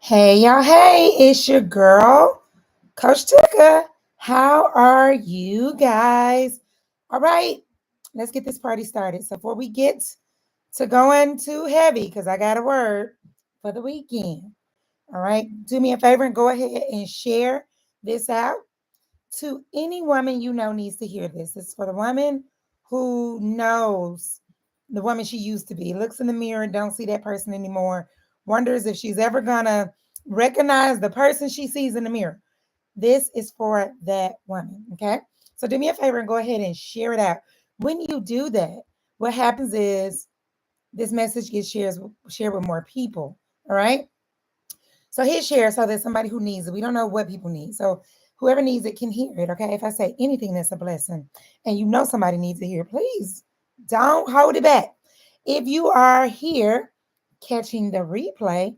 Hey y'all, hey, it's your girl, Coach Tika. How are you guys? All right, let's get this party started. So, before we get to going too heavy, because I got a word for the weekend. All right, do me a favor and go ahead and share this out to any woman you know needs to hear this. It's for the woman who knows the woman she used to be, looks in the mirror and don't see that person anymore, wonders if she's ever gonna recognize the person she sees in the mirror. This is for that woman. Okay. So do me a favor and go ahead and share it out. When you do that, what happens is this message gets shared with more people. All right. So hit share so there's somebody who needs it. We don't know what people need. So whoever needs it can hear it. Okay. If I say anything that's a blessing and you know somebody needs to hear, please don't hold it back. If you are here catching the replay,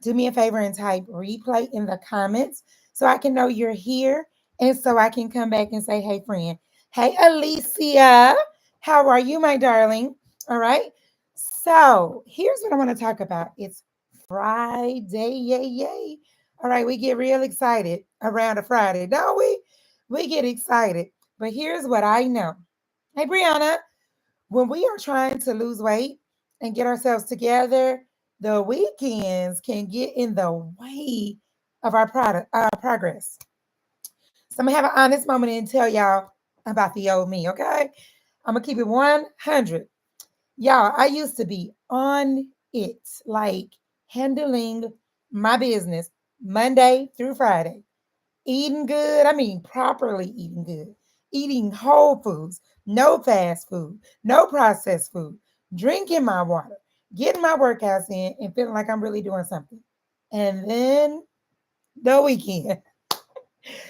do me a favor and type replay in the comments so I can know you're here and so I can come back and say, hey, friend. Hey, Alicia. How are you, my darling? All right. So here's what I want to talk about. It's Friday. Yay, yay. All right, we get real excited around a Friday, don't we? We get excited. But here's what I know. Hey, Brianna, when we are trying to lose weight and get ourselves together, the weekends can get in the way of our progress. So I'm gonna have an honest moment and tell y'all about the old me, okay? I'm gonna keep it 100. Y'all, I used to be on it, like handling my business Monday through Friday, eating good. I mean, properly eating good, eating whole foods, no fast food, no processed food, drinking my water, getting my workouts in, and feeling like I'm really doing something. And then the weekend.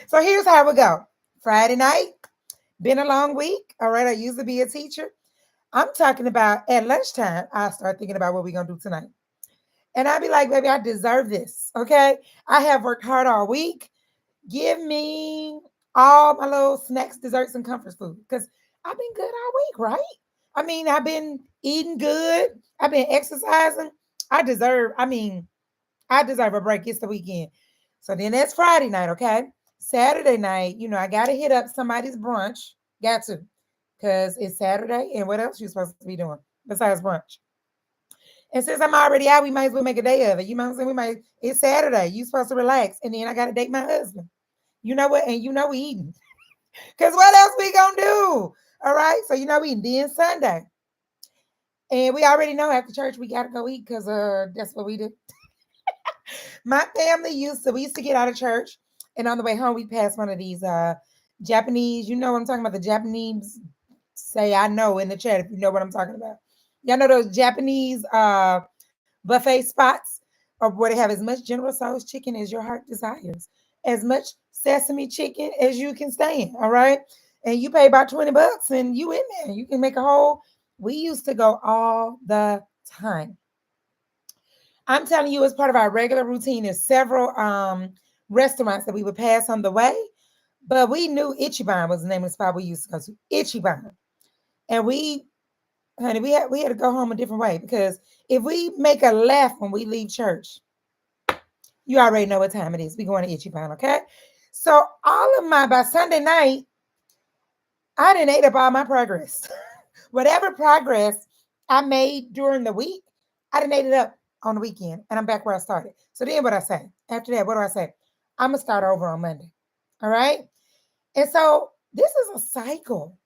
So here's how it go. Friday night, been a long week. All right, I used to be a teacher. I'm talking about at lunchtime, I start thinking about what we're gonna do tonight. And I'd be like, baby, I deserve this. Okay. I have worked hard all week. Give me all my little snacks, desserts, and comfort food. Because I've been good all week, right? I mean, I've been eating good. I've been exercising. I deserve a break. It's the weekend. So then that's Friday night, okay? Saturday night, I gotta hit up somebody's brunch. Got to. Because it's Saturday. And what else you supposed to be doing besides brunch? And since I'm already out, we might as well make a day of it. You know what I'm saying? It's Saturday. You supposed to relax. And then I gotta date my husband. You know what? And we eating. Because what else we gonna do? All right. So we eating. Then Sunday. And we already know after church we gotta go eat because that's what we do. My family we used to get out of church and on the way home we passed one of these Japanese, you know what I'm talking about? The Japanese say I know in the chat if you know what I'm talking about. Y'all know those Japanese buffet spots or where they have as much General Tso's chicken as your heart desires, as much sesame chicken as you can stand. All right. And you pay about $20 and you in there. You can make a whole. We used to go all the time. I'm telling you, as part of our regular routine, there's several restaurants that we would pass on the way. But we knew Ichiban was the name of the spot we used to go to. Ichiban. And honey, we had to go home a different way because if we make a left when we leave church, you already know what time it is. We going to Ichiban, okay? So by Sunday night, I didn't ate up all my progress. Whatever progress I made during the week, I didn't ate it up on the weekend, and I'm back where I started. So then what I say? After that, what do I say? I'm gonna start over on Monday. All right. And so this is a cycle.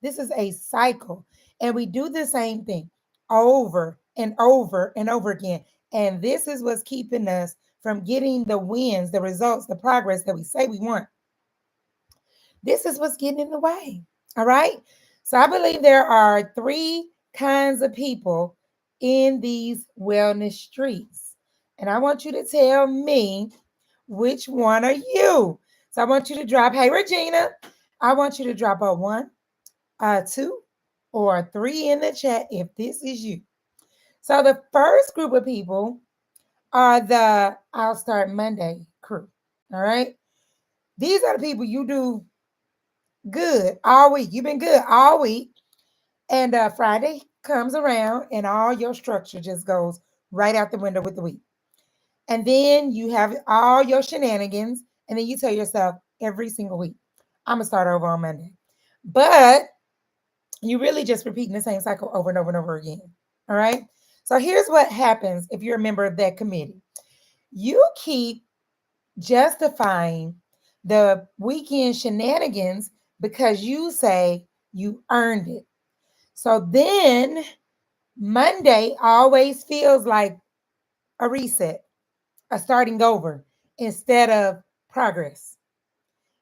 This is a cycle. And we do the same thing over and over and over again. And this is what's keeping us from getting the wins, the results, the progress that we say we want. This is what's getting in the way. All right. So I believe there are three kinds of people in these wellness streets. And I want you to tell me which one are you. So I want you to drop, hey, Regina, I want you to drop a one, a two, or a three in the chat if this is you. So the first group of people are the I'll Start Monday crew. All right. These are the people you do good all week. You've been good all week. And Friday comes around and all your structure just goes right out the window with the week. And then you have all your shenanigans. And then you tell yourself every single week, I'm going to start over on Monday. But you really just repeating the same cycle over and over and over again. All right. So here's what happens if you're a member of that committee. You keep justifying the weekend shenanigans because you say you earned it. So then Monday always feels like a reset, a starting over instead of progress.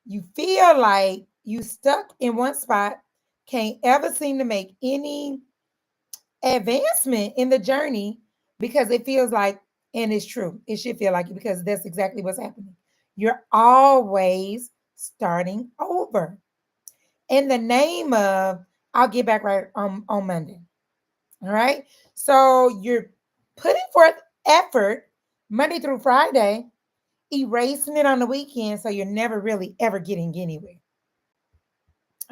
You feel like you stuck in one spot, can't ever seem to make any advancement in the journey because it feels like, and it's true, it should feel like it because that's exactly what's happening. You're always starting over in the name of, I'll get back right on Monday. All right. So you're putting forth effort Monday through Friday, erasing it on the weekend. So you're never really ever getting anywhere.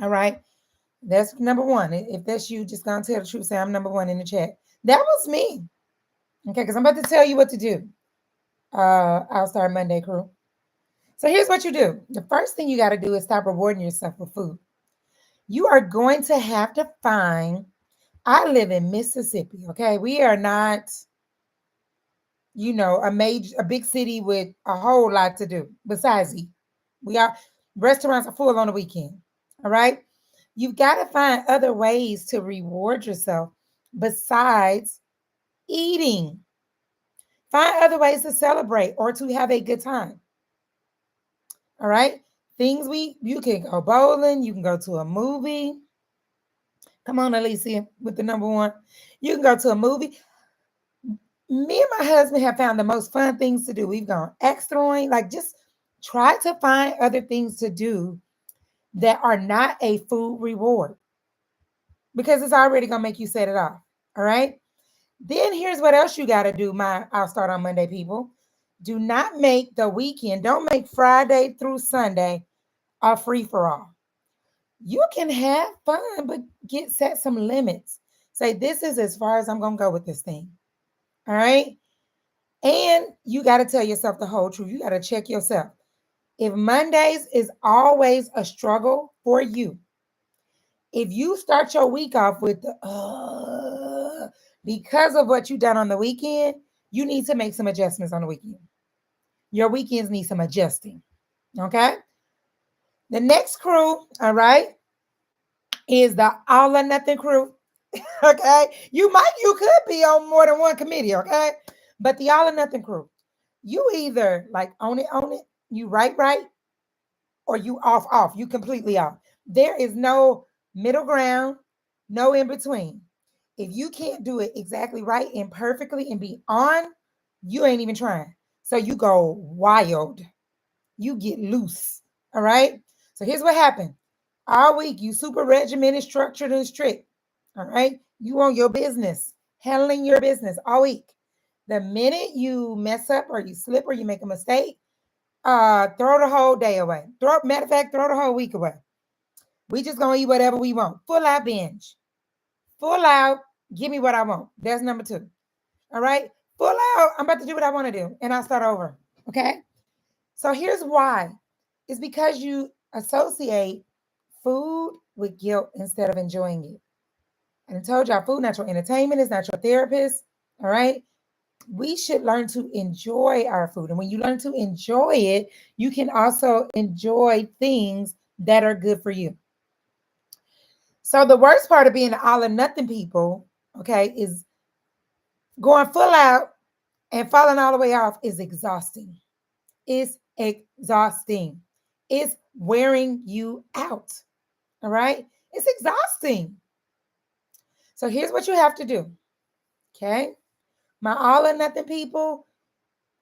All right. That's number one. If that's you, just gonna tell the truth. Say I'm number one in the chat. That was me. Okay, because I'm about to tell you what to do. I'll start Monday crew. So here's what you do. The first thing you got to do is stop rewarding yourself with food. You are going to have to find. I live in Mississippi. Okay, we are not, a big city with a whole lot to do besides eat. We are restaurants are full on the weekend. All right. You've got to find other ways to reward yourself besides eating. Find other ways to celebrate or to have a good time. All right. You can go bowling, you can go to a movie. Come on, Alicia, with the number one. You can go to a movie. Me and my husband have found the most fun things to do. We've gone extraing, like just try to find other things to do that are not a food reward because it's already gonna make you set it off. All right. Then here's what else you got to do. I'll start on Monday, people. Do not make the weekend, don't make Friday through Sunday a free for all. You can have fun, but set some limits. Say, this is as far as I'm going to go with this thing. All right. And you got to tell yourself the whole truth. You got to check yourself. If Mondays is always a struggle for you, if you start your week off with the because of what you done on the weekend, you need to make some adjustments on the weekend. Your weekends need some adjusting. Okay. The next crew, all right, is the all or nothing crew. Okay. You could be on more than one committee. Okay. But the all or nothing crew, you either like own it, you right, or you off, you completely off. There is no middle ground, no in between. If you can't do it exactly right and perfectly and be on, you ain't even trying. So you go wild. You get loose. All right. So here's what happened. All week, you super regimented, structured, and strict. All right. You on your business, handling your business all week. The minute you mess up or you slip or you make a mistake, throw the whole day away. Matter of fact, throw the whole week away. We just gonna eat whatever we want. Full out binge. Full out, give me what I want. That's number two. All right. Full out, I'm about to do what I want to do. And I'll start over. Okay. So here's why. It's because you associate food with guilt instead of enjoying it. And I told y'all, food not your entertainment, it's not your therapist. All right. We should learn to enjoy our food. And when you learn to enjoy it, you can also enjoy things that are good for you. So the worst part of being all or nothing people, okay, is going full out and falling all the way off is exhausting. It's exhausting. It's wearing you out. All right. It's exhausting. So here's what you have to do. Okay. My all or nothing people,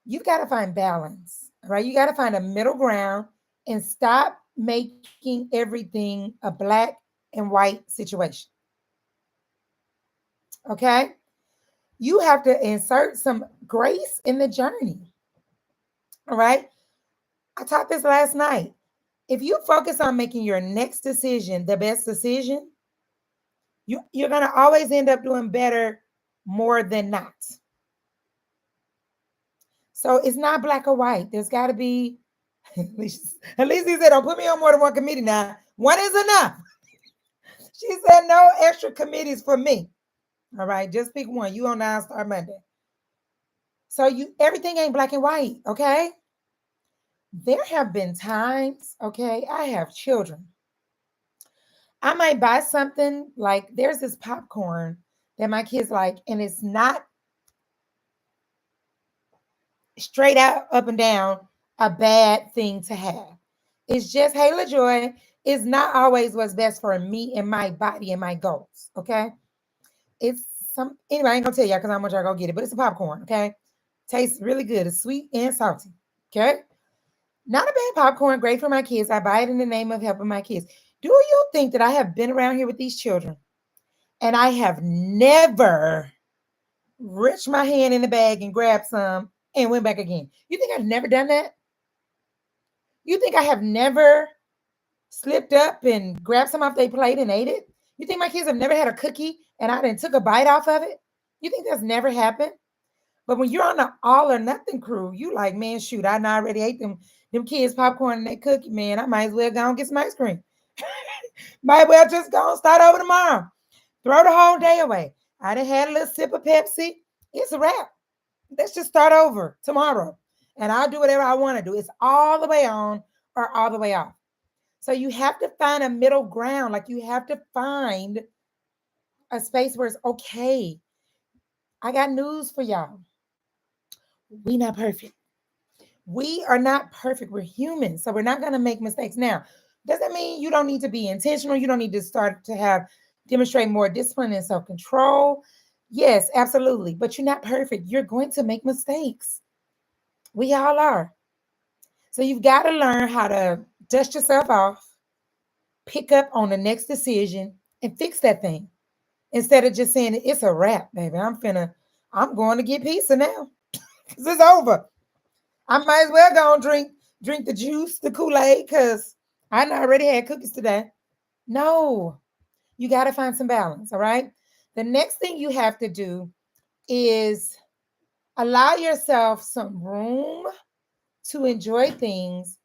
you've got to find balance. All right. You got to find a middle ground and stop making everything a black and white situation. Okay. You have to insert some grace in the journey. All right. I taught this last night. If you focus on making your next decision the best decision, you're going to always end up doing better more than not. So it's not black or white. There's got to be, at least he said, don't put me on more than one committee now. One is enough. She said, no extra committees for me. All right, just pick one. You on Nine Star Monday. So everything ain't black and white, okay? There have been times, okay, I have children. I might buy something like there's this popcorn that my kids like, and it's not straight out, up and down, a bad thing to have. It's just, hey, LaJoy, it's not always what's best for me and my body and my goals, okay? It's anyway, I ain't gonna tell y'all because I want y'all to go get it, but it's a popcorn, okay? Tastes really good. It's sweet and salty, okay? Not a bad popcorn, great for my kids. I buy it in the name of helping my kids. Do you think that I have been around here with these children and I have never reached my hand in the bag and grabbed some and went back again? You think I've never done that? You think I have never slipped up and grabbed some off their plate and ate it? You think my kids have never had a cookie and I then took a bite off of it? You think that's never happened? But when you're on the all or nothing crew, you like, man, shoot, I already ate them kids' popcorn and that cookie, man. I might as well go and get some ice cream. Might well just go and start over tomorrow. Throw the whole day away. I done had a little sip of Pepsi. It's a wrap. Let's just start over tomorrow. And I'll do whatever I want to do. It's all the way on or all the way off. So you have to find a middle ground. Like you have to find a space where it's okay. I got news for y'all. We not perfect. We are not perfect. We're human. So we're not going to make mistakes. Now, does that mean you don't need to be intentional? You don't need to start to demonstrate more discipline and self-control? Yes, absolutely. But you're not perfect. You're going to make mistakes. We all are. So you've got to learn how to dust yourself off, pick up on the next decision, and fix that thing. Instead of just saying it's a wrap, baby. I'm going to get pizza now. Because it's over. I might as well go and drink the juice, the Kool-Aid, because I already had cookies today. No, you got to find some balance, all right? The next thing you have to do is allow yourself some room to enjoy things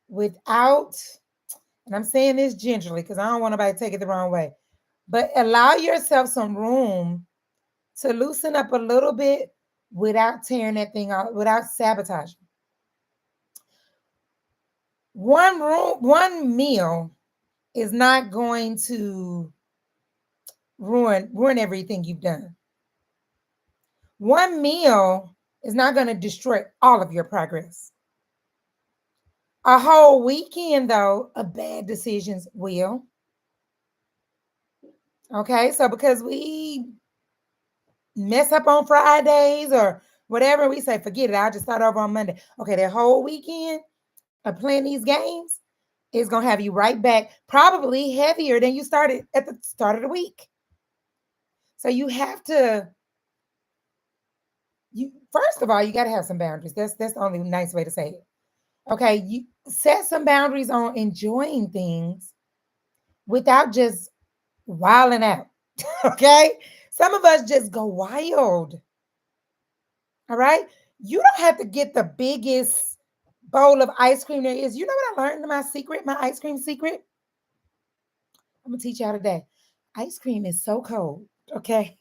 without, and I'm saying this gingerly because I don't want nobody to take it the wrong way, but allow yourself some room to loosen up a little bit without tearing that thing out, without sabotaging. One meal is not going to ruin everything you've done. One meal is not going to destroy all of your progress. A whole weekend, though, of bad decisions will. Okay, so because we mess up on Fridays or whatever, we say, forget it, I'll just start over on Monday. Okay, that whole weekend of playing these games is going to have you right back, probably heavier than you started at the start of the week. So you have to, first of all, you got to have some boundaries. That's the only nice way to say it. Okay, you set some boundaries on enjoying things without just wilding out. Okay, some of us just go wild. All right, you don't have to get the biggest bowl of ice cream there is. You know what I learned? My ice cream secret. I'm gonna teach y'all today. Ice cream is so cold. Okay,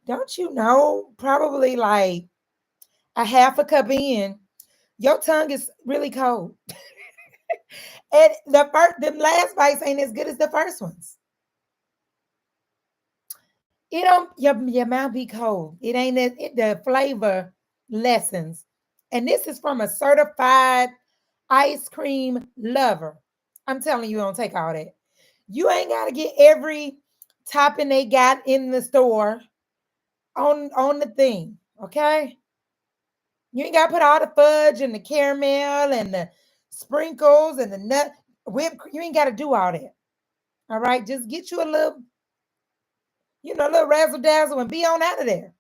don't you know? Probably like a half a cup in, your tongue is really cold. And the last bites ain't as good as the first ones. It don't your mouth be cold. It ain't the flavor lessens. And this is from a certified ice cream lover. I'm telling you, don't take all that. You ain't gotta get every topping they got in the store on the thing. Okay. You ain't got to put all the fudge and the caramel and the sprinkles and the nut whipped. You ain't got to do all that. All right. Just get you a little, a little razzle dazzle and be on out of there.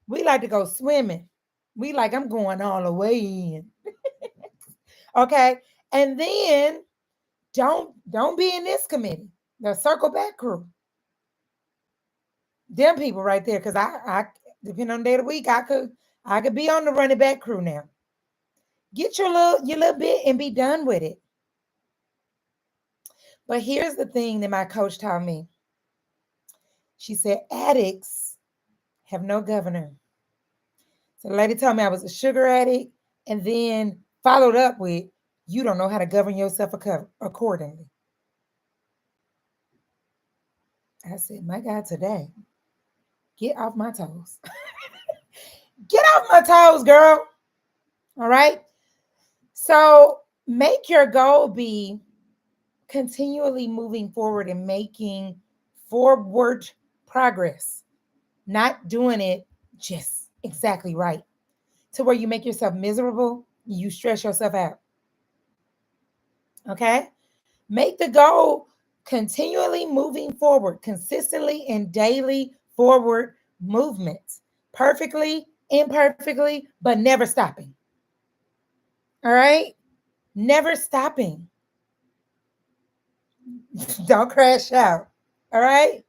We like to go swimming. We like, I'm going all the way in. Okay. And then don't be in this committee, the circle back crew. Them people right there, because I depending on the day of the week, I could I could be on the running back crew now. Get your little bit and be done with it. But here's the thing that my coach taught me. She said, addicts have no governor. So the lady told me I was a sugar addict and then followed up with, you don't know how to govern yourself accordingly. I said, my God, today, get off my toes. Get off my toes, girl. All right. So make your goal be continually moving forward and making forward progress, not doing it just exactly right to where you make yourself miserable, you stress yourself out. Okay? Make the goal continually moving forward, consistently and daily forward movements, perfectly, imperfectly, but never stopping. All right? Never stopping. Don't crash out. All right?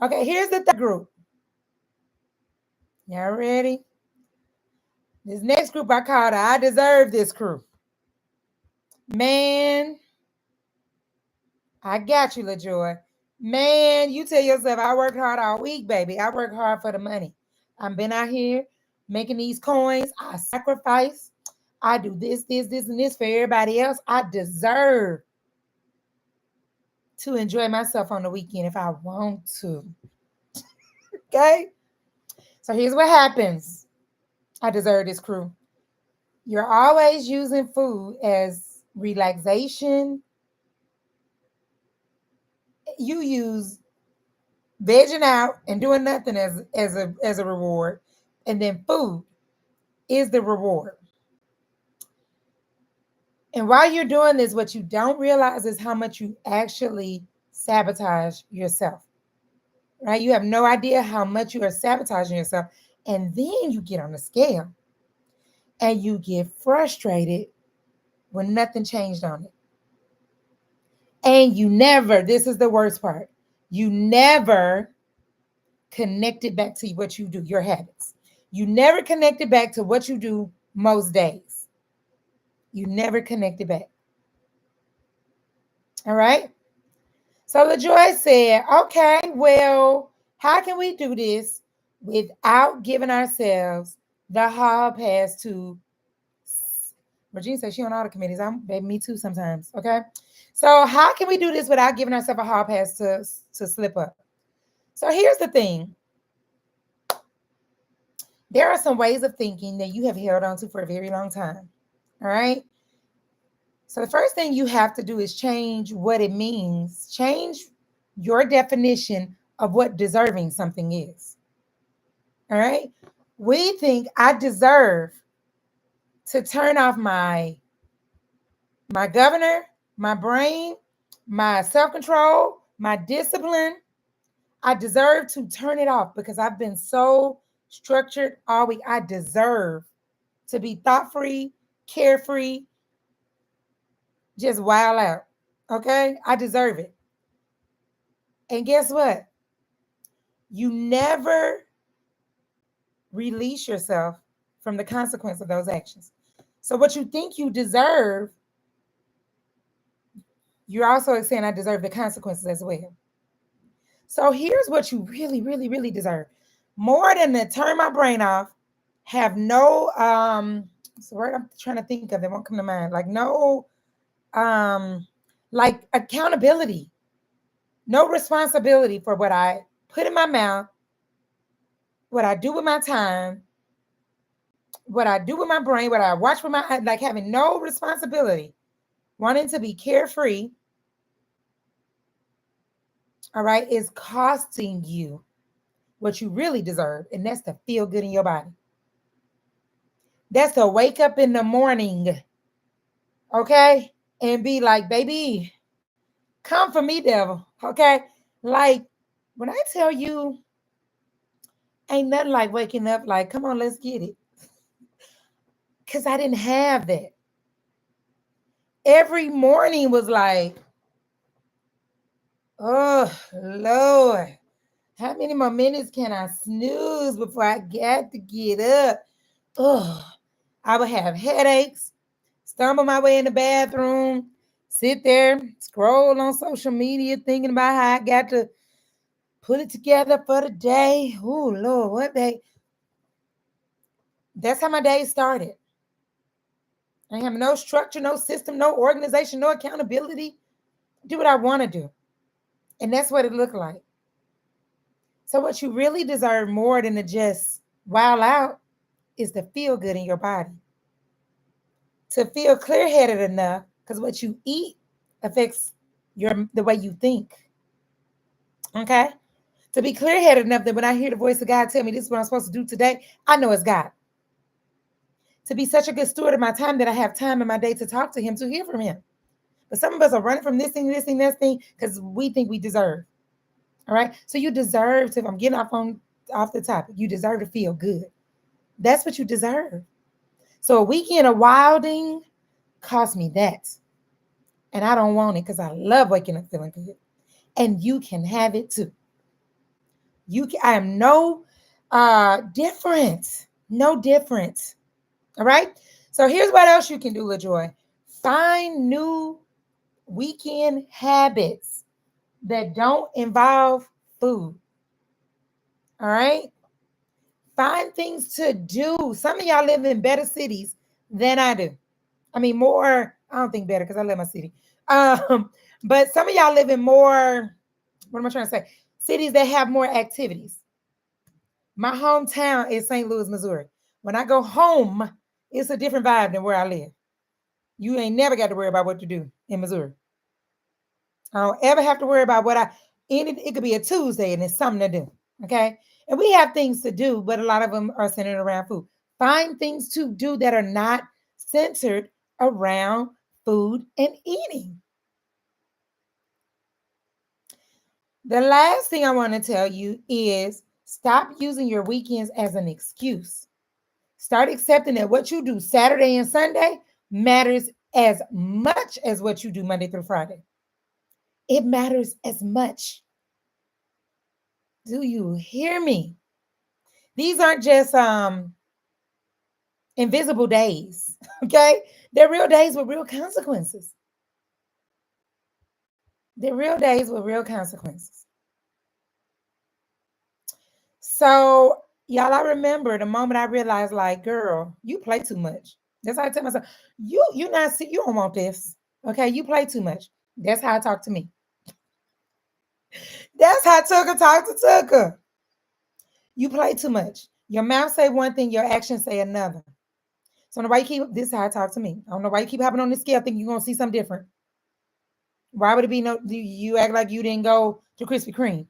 Okay, here's the third group. Y'all ready? This next group I called I Deserve This crew. Man, I got you, LaJoy. Man, you tell yourself, I worked hard all week, baby. I work hard for the money. I've been out here making these coins. I sacrifice. I do this, and this for everybody else. I deserve to enjoy myself on the weekend if I want to. Okay? So here's what happens. I deserve this crew. You're always using food as relaxation. You use vegging out and doing nothing as a reward, and then food is the reward. And while you're doing this, what you don't realize is how much you actually sabotage yourself. Right? You have no idea how much you are sabotaging yourself, and then you get on the scale and you get frustrated when nothing changed on it. And you never, this is the worst part, you never connected back to what you do, your habits. You never connected back to what you do most days. You never connected back. All right. So LaJoy said, okay, well, how can we do this without giving ourselves the hall pass to, Regina said she on all the committees. Baby, me too sometimes. Okay. So how can we do this without giving ourselves a hall pass to slip up? So here's the thing. There are some ways of thinking that you have held on to for a very long time. All right. So the first thing you have to do is change what it means. Change your definition of what deserving something is. All right. We think I deserve to turn off my governor, my brain, my self-control, my discipline. I deserve to turn it off because I've been so structured all week. I deserve to be thought-free, carefree, just wild out. Okay? I deserve it. And guess what? You never release yourself from the consequence of those actions. So what you think you deserve, you're also saying I deserve the consequences as well. So here's what you really, really, really deserve. More than to turn my brain off, have no it's the word I'm trying to think of, it won't come to mind. Like no like accountability, no responsibility for what I put in my mouth, what I do with my time, what I do with my brain, what I watch with my, like having no responsibility, wanting to be carefree, all right, is costing you what you really deserve, and that's to feel good in your body. That's to wake up in the morning, okay, and be like, baby, come for me, devil, okay? Like, when I tell you, ain't nothing like waking up like, come on, let's get it. Because I didn't have that. Every morning was like, oh, Lord, how many more minutes can I snooze before I got to get up? ugh, I would have headaches, stumble my way in the bathroom, sit there, scroll on social media, thinking about how I got to put it together for the day. Oh, Lord, what day? That's how my day started. I have no structure, no system, no organization, no accountability. Do what I want to do. And that's what it looked like. So, what you really deserve more than to just wild out is to feel good in your body, to feel clear headed enough, because what you eat affects the way you think. Okay? To be clear headed enough that when I hear the voice of God tell me this is what I'm supposed to do today, I know it's God. To be such a good steward of my time that I have time in my day to talk to Him, to hear from Him. But some of us are running from this thing, that thing, because we think we deserve. All right. So you deserve to, if I'm getting off the topic, you deserve to feel good. That's what you deserve. So a weekend of wilding cost me that. And I don't want it because I love waking up feeling good. And you can have it too. I am no different. No different. All right. So here's what else you can do, LaJoy. Find new weekend habits that don't involve food. All right. Find things to do. Some of y'all live in better cities than I do. I mean, more, I don't think better because I live in my city. But some of y'all live in more, what am I trying to say? Cities that have more activities. My hometown is St. Louis, Missouri. When I go home, it's a different vibe than where I live. You ain't never got to worry about what to do in Missouri. I don't ever have to worry about it could be a Tuesday and it's something to do. Okay. And we have things to do, but a lot of them are centered around food. Find things to do that are not centered around food and eating. The last thing I want to tell you is stop using your weekends as an excuse. Start accepting that what you do Saturday and Sunday matters as much as what you do Monday through Friday. It matters as much. Do you hear me? These aren't just invisible days, okay? They're real days with real consequences. They're real days with real consequences. So, y'all, I remember the moment I realized, like, girl, you play too much. That's how I tell myself, you don't want this. Okay, you play too much. That's how I talk to me. That's how Tucker talk to Tucker. You play too much. Your mouth say one thing, your actions say another. So why you keep this is how I talk to me. I don't know why you keep hopping on this scale thinking you're gonna see something different. Why would it be no you act like you didn't go to Krispy Kreme?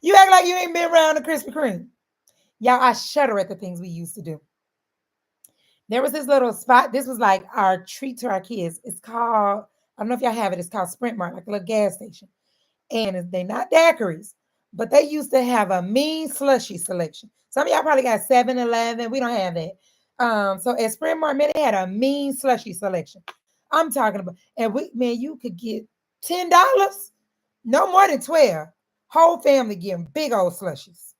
You act like you ain't been around the Krispy Kreme. Y'all, I shudder at the things we used to do. There was this little spot. This was like our treat to our kids. It's called, I don't know if y'all have it, it's called Sprint Mart, like a little gas station. And they're not daiquiris, but they used to have a mean slushy selection. Some of y'all probably got 7-Eleven. We don't have that. So at Sprint Mart, man, they had a mean slushy selection. I'm talking about, and you could get $10, no more than 12. Whole family getting big old slushies.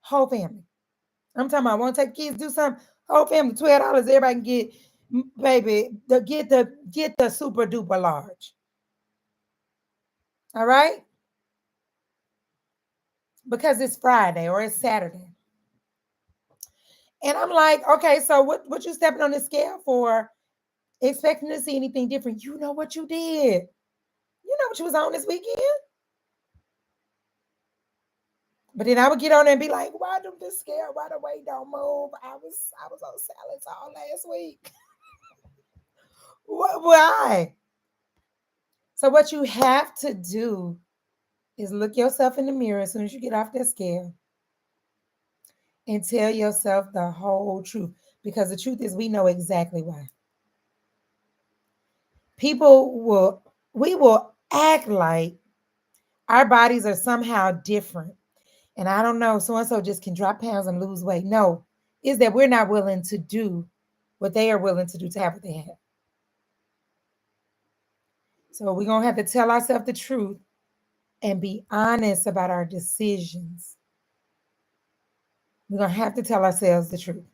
Whole family. I'm talking about, want to take kids do something? Whole family, $12. Everybody can get, baby, get the super duper large. All right? Because it's Friday or it's Saturday. And I'm like, okay, so what you stepping on the scale for, expecting to see anything different? You know what you did. You know what you was on this weekend. But then I would get on there and be like, why do the scale right away don't move? I was on salads all last week. Why? So what you have to do is look yourself in the mirror as soon as you get off that scale and tell yourself the whole truth. Because the truth is we know exactly why. We will act like our bodies are somehow different. And I don't know, so-and-so just can drop pounds and lose weight. No, is that we're not willing to do what they are willing to do to have what they have. So we're going to have to tell ourselves the truth and be honest about our decisions. We're going to have to tell ourselves the truth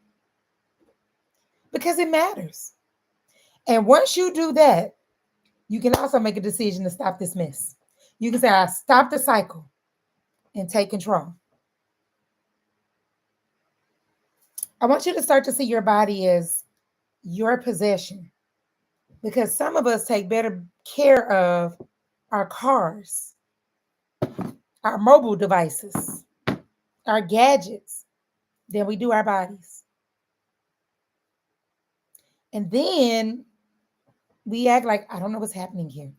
because it matters. And once you do that, you can also make a decision to stop this mess. You can say, I stop the cycle and take control. I want you to start to see your body as your possession because some of us take better care of our cars, our mobile devices, our gadgets than we do our bodies. And then we act like, I don't know what's happening here.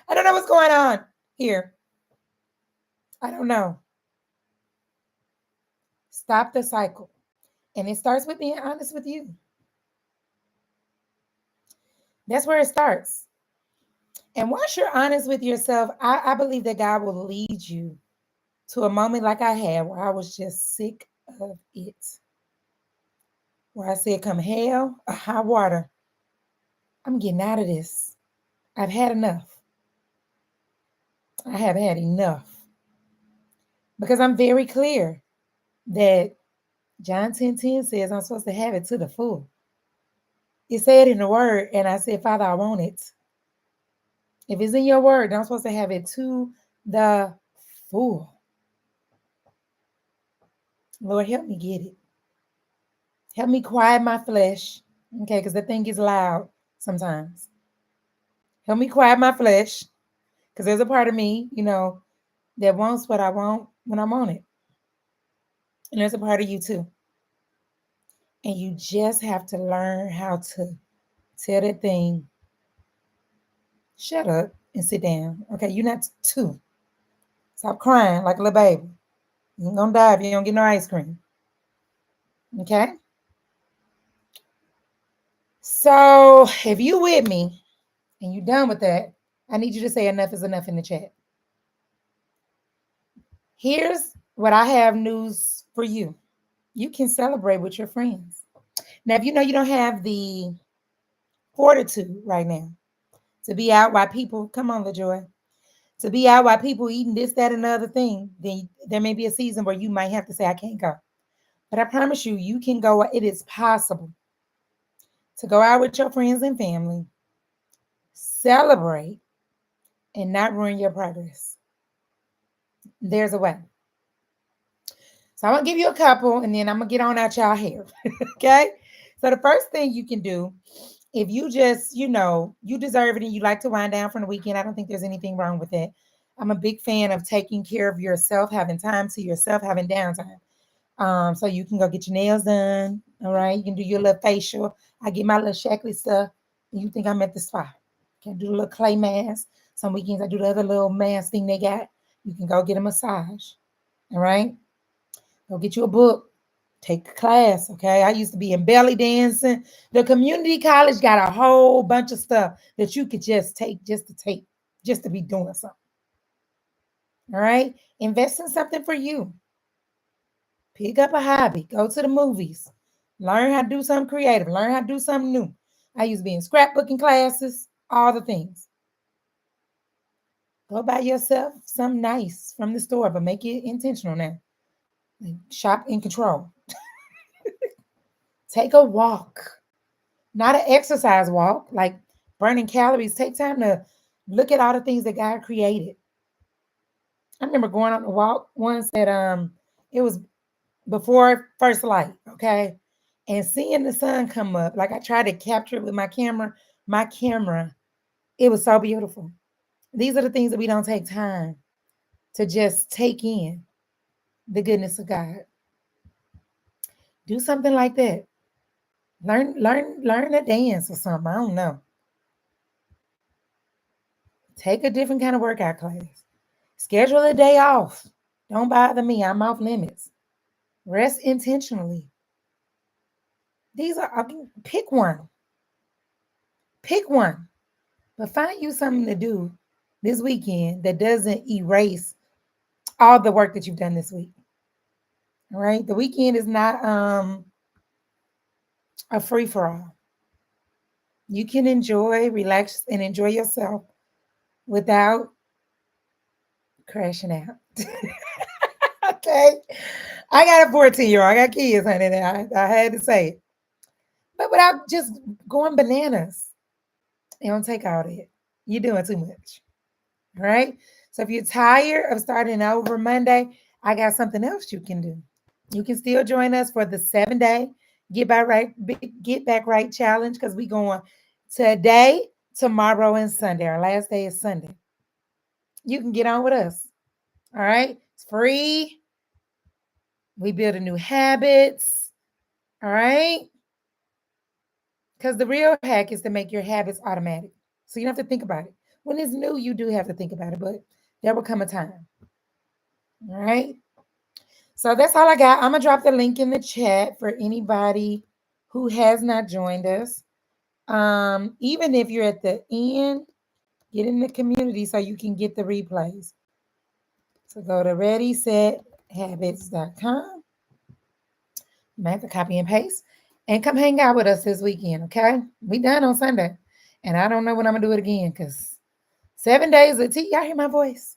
I don't know what's going on here. I don't know. Stop the cycle. And it starts with being honest with you. That's where it starts. And once you're honest with yourself, I believe that God will lead you to a moment like I had where I was just sick of it. Where I said, come hell or high water, I'm getting out of this. I've had enough. I have had enough. Because I'm very clear that John 10:10 says I'm supposed to have it to the full. It said in the word, and I said, Father, I want it. If it's in your word, I'm supposed to have it to the full. Lord, help me get it. Help me quiet my flesh. Okay, because the thing is loud sometimes. Help me quiet my flesh. Because there's a part of me, that wants what I want when I want it. And there's a part of you too. And you just have to learn how to tell that thing, shut up and sit down. Okay, you're not two. Stop crying like a little baby. You're going to die if you don't get no ice cream. Okay? So if you with me and you done with that, I need you to say enough is enough in the chat. Here's what I have news for you. You can celebrate with your friends. Now, if you know you don't have the fortitude right now to be out while people, come on, LaJoy, to be out while people eating this, that, and the other thing, then there may be a season where you might have to say, I can't go. But I promise you, you can go. It is possible to go out with your friends and family, celebrate, and not ruin your progress. There's a way. So I'm going to give you a couple, and then I'm going to get on out y'all hair. Okay? So the first thing you can do, if you just, you deserve it and you like to wind down from the weekend, I don't think there's anything wrong with it. I'm a big fan of taking care of yourself, having time to yourself, having downtime. So you can go get your nails done. All right. You can do your little facial. I get my little shackly stuff. And you think I'm at the spa. Can do a little clay mask. Some weekends I do the other little mask thing they got. You can go get a massage. All right. Go get you a book. Take a class. Okay. I used to be in belly dancing. The community college got a whole bunch of stuff that you could just take, just to be doing something. All right. Invest in something for you. Pick up a hobby. Go to the movies. Learn how to do something creative. Learn how to do something new. I used to be in scrapbooking classes, all the things. Go buy yourself something nice from the store, but make it intentional now. Shop in control. Take a walk. Not an exercise walk, like burning calories. Take time to look at all the things that God created. I remember going on a walk once that it was before first light, okay? And seeing the sun come up, like I tried to capture it with my camera, it was so beautiful. These are the things that we don't take time to just take in the goodness of God. Do something like that. Learn a dance or something. I don't know. Take a different kind of workout class. Schedule a day off. Don't bother me. I'm off limits. Rest intentionally. Pick one. Pick one. But find you something to do this weekend that doesn't erase all the work that you've done this week. All right. The weekend is not a free for all. You can relax, and enjoy yourself without crashing out. Okay. I got a 14-year-old. I got kids, honey. I had to say it. But without just going bananas, it don't take all that. You're doing too much. All right. So if you're tired of starting over Monday, I got something else you can do. You can still join us for the 7-day get back right challenge because we going today, tomorrow, and Sunday. Our last day is Sunday. You can get on with us. All right. It's free. We build a new habits. All right. Because the real hack is to make your habits automatic. So you don't have to think about it. When it's new, you do have to think about it, but there will come a time. All right. So that's all I got. I'm going to drop the link in the chat for anybody who has not joined us. Even if you're at the end, get in the community so you can get the replays. So go to readysethabits.com. You might have to copy and paste and come hang out with us this weekend, okay? We done on Sunday. And I don't know when I'm going to do it again because 7 days of teach. Y'all hear my voice?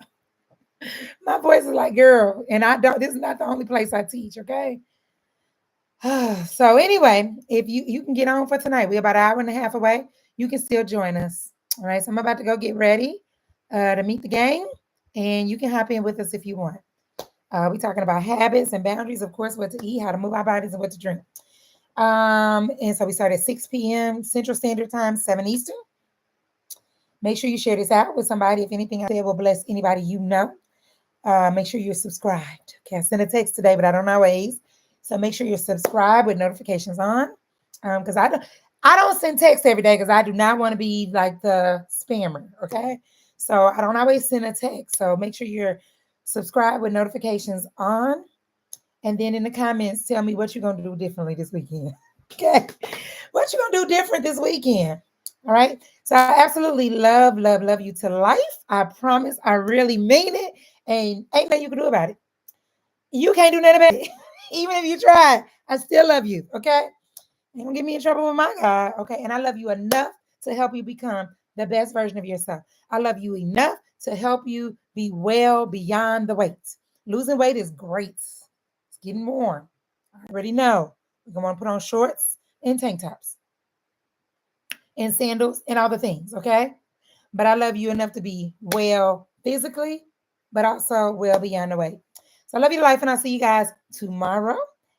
My voice is like, girl. And this is not the only place I teach, okay? So anyway, if you can get on for tonight, we're about an hour and a half away. You can still join us. All right. So I'm about to go get ready to meet the gang, and you can hop in with us if you want. We're talking about habits and boundaries, of course, what to eat, how to move our bodies, and what to drink. And so we start at 6 p.m. Central Standard Time, 7 Eastern. Make sure you share this out with somebody. If anything I said will bless anybody you know, make sure you're subscribed. Okay, I sent a text today, but I don't always. So make sure you're subscribed with notifications on. Because I don't send text every day because I do not want to be like the spammer. Okay. So I don't always send a text. So make sure you're subscribed with notifications on. And then in the comments, tell me what you're going to do differently this weekend. Okay. What you going to do different this weekend? All right. So I absolutely love, love, love you to life. I promise. I really mean it. And ain't nothing you can do about it. You can't do nothing about it. Even if you try, I still love you. Okay. You don't get me in trouble with my God. Okay. And I love you enough to help you become the best version of yourself. I love you enough to help you be well beyond the weight. Losing weight is great. It's getting warm. I already know. You're going to want to put on shorts and tank tops and sandals and all the things. Okay. But I love you enough to be well physically, but also well beyond the weight. So I love you to life, and I'll see you guys tomorrow.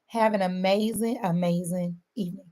Have an amazing, amazing evening.